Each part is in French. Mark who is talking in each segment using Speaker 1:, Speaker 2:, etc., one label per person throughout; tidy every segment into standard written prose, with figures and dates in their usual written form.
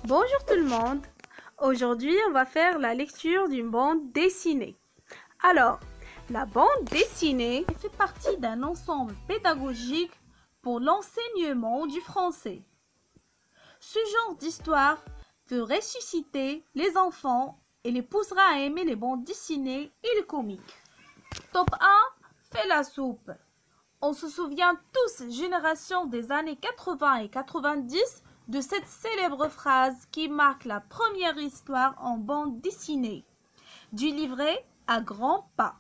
Speaker 1: Bonjour tout le monde. Aujourd'hui, on va faire la lecture d'une bande dessinée. Alors, la bande dessinée fait partie d'un ensemble pédagogique pour l'enseignement du français. Ce genre d'histoire peut ressusciter les enfants et les poussera à aimer les bandes dessinées et les comiques. Top 1, fais la soupe. On se souvient tous, génération des années 80 et 90, de cette célèbre phrase qui marque la première histoire en bande dessinée. Du livret à grands pas.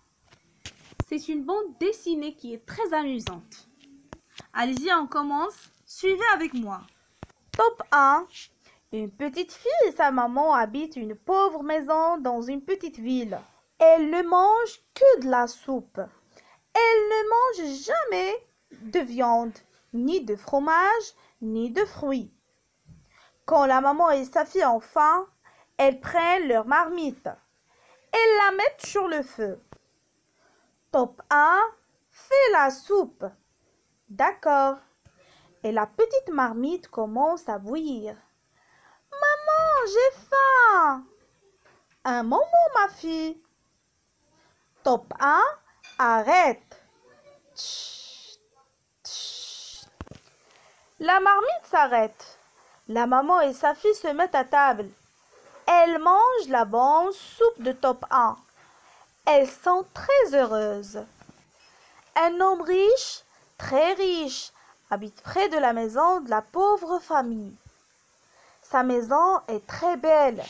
Speaker 1: C'est une bande dessinée qui est très amusante. Allez-y, on commence. Suivez avec moi. Top 1. Une petite fille et sa maman habitent une pauvre maison dans une petite ville. Elle ne mange que de la soupe. Elle ne mange jamais de viande, ni de fromage, ni de fruits. Quand la maman et sa fille ont faim, elles prennent leur marmite. Elles la mettent sur le feu. Top 1, fais la soupe. D'accord. Et la petite marmite commence à bouillir. Maman, j'ai faim. Un moment, ma fille. Top 1, arrête. Tch, tch. La marmite s'arrête. La maman et sa fille se mettent à table. Elles mangent la bonne soupe de Top 1. Elles sont très heureuses. Un homme riche, très riche, habite près de la maison de la pauvre famille. Sa maison est très belle.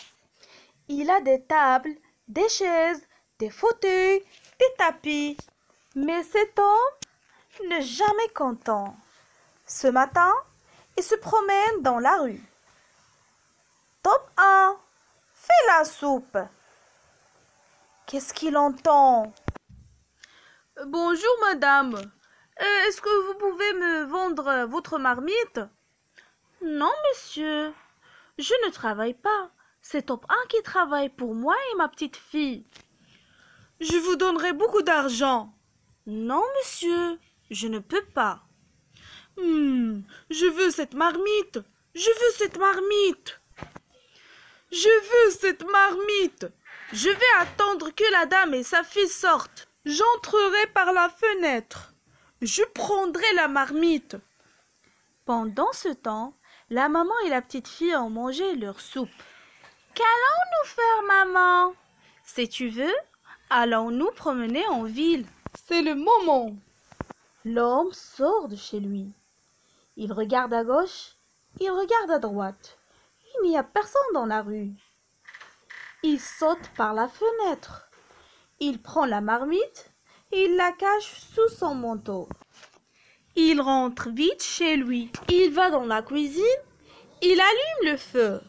Speaker 1: Il a des tables, des chaises, des fauteuils, des tapis. Mais cet homme n'est jamais content. Ce matin, il se promène dans la rue. Top 1, fais la soupe. Qu'est-ce qu'il entend? Bonjour madame, est-ce que vous pouvez me vendre votre marmite? Non monsieur, je ne travaille pas. C'est Top 1 qui travaille pour moi et ma petite fille. Je vous donnerai beaucoup d'argent. Non monsieur, je ne peux pas. Je veux cette marmite. Je veux cette marmite. Je veux cette marmite. Je vais attendre que la dame et sa fille sortent. J'entrerai par la fenêtre. Je prendrai la marmite. Pendant ce temps, la maman et la petite fille ont mangé leur soupe. Qu'allons-nous faire, maman? Si tu veux, allons nous promener en ville. C'est le moment. L'homme sort de chez lui. Il regarde à gauche, il regarde à droite. Il n'y a personne dans la rue. Il saute par la fenêtre. Il prend la marmite et il la cache sous son manteau. Il rentre vite chez lui. Il va dans la cuisine. Il allume le feu.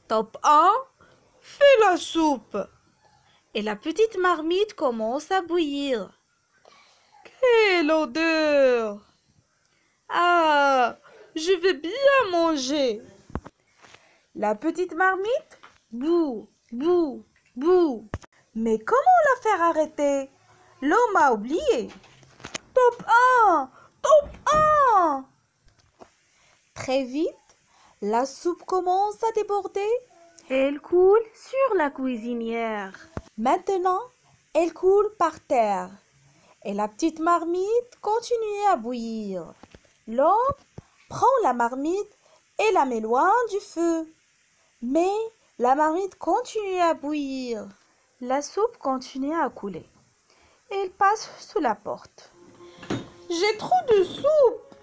Speaker 1: Top 1, fais la soupe. Et la petite marmite commence à bouillir. Quelle odeur! Ah, je vais bien manger. La petite marmite, bouh, bouh, bouh. Mais comment la faire arrêter? L'homme a oublié. Top 1, top 1. Très vite, la soupe commence à déborder. Elle coule sur la cuisinière. Maintenant, elle coule par terre. Et la petite marmite continue à bouillir. L'homme prend la marmite et la met loin du feu. Mais la marmite continue à bouillir. La soupe continue à couler. Elle passe sous la porte. J'ai trop de soupe.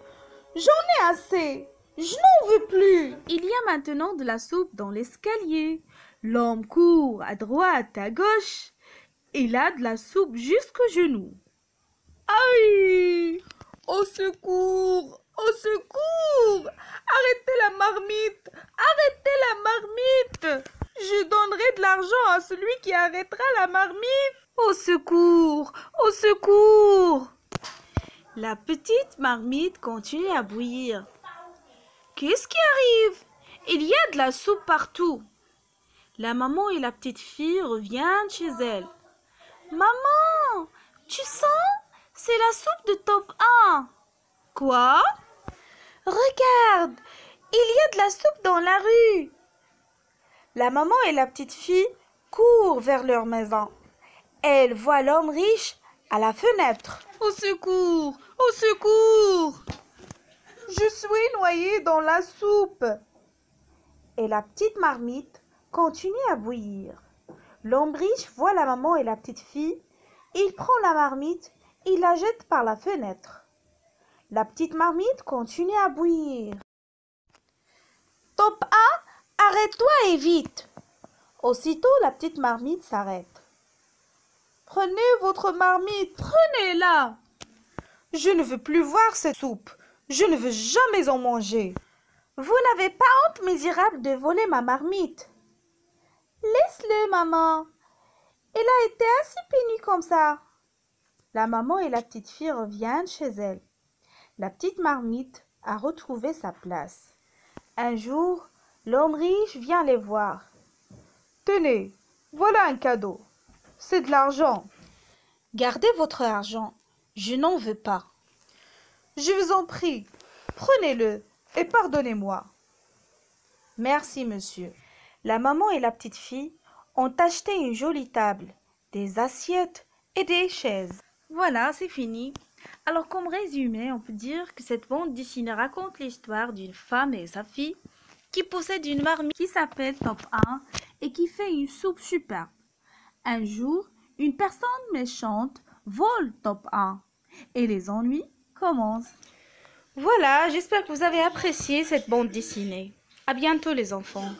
Speaker 1: J'en ai assez. Je n'en veux plus. Il y a maintenant de la soupe dans l'escalier. L'homme court à droite, à gauche. Il a de la soupe jusqu'aux genoux. Aïe! Au secours! Au secours! Arrêtez la marmite! Arrêtez la marmite! Je donnerai de l'argent à celui qui arrêtera la marmite. Au secours! Au secours! La petite marmite continue à bouillir. Qu'est-ce qui arrive? Il y a de la soupe partout. La maman et la petite fille reviennent chez elles. Maman, tu sens? C'est la soupe de Top 1. Quoi? Regarde, il y a de la soupe dans la rue.
Speaker 2: La maman et la petite fille courent vers leur maison. Elles voient l'homme riche à la fenêtre.
Speaker 1: Au secours! Au secours!
Speaker 2: Je suis noyée dans la soupe. Et la petite marmite continue à bouillir. L'homme riche voit la maman et la petite fille. Il prend la marmite et la jette par la fenêtre. La petite marmite continue à bouillir. Top 1, arrête-toi et vite. Aussitôt, la petite marmite s'arrête. Prenez votre marmite,
Speaker 1: Prenez-la!
Speaker 2: je ne veux plus voir cette soupe. Je ne veux jamais en manger. Vous n'avez pas honte, misérable, de voler ma marmite. Laisse-le, maman. Il a été assez pénu comme ça. La maman et la petite fille reviennent chez elles. La petite marmite a retrouvé sa place. Un jour, l'homme riche vient les voir. Tenez, voilà un cadeau. C'est de l'argent. Gardez votre argent. Je n'en veux pas. Je vous en prie, prenez-le et pardonnez-moi. Merci, monsieur. La maman et la petite fille ont acheté une jolie table, des assiettes et des chaises.
Speaker 1: Voilà, c'est fini. Alors, comme résumé, on peut dire que cette bande dessinée raconte l'histoire d'une femme et sa fille qui possèdent une marmite qui s'appelle Top 1 et qui fait une soupe superbe. Un jour, une personne méchante vole Top 1 et les ennuis commencent.
Speaker 2: Voilà, j'espère que vous avez apprécié cette bande dessinée. À bientôt les enfants.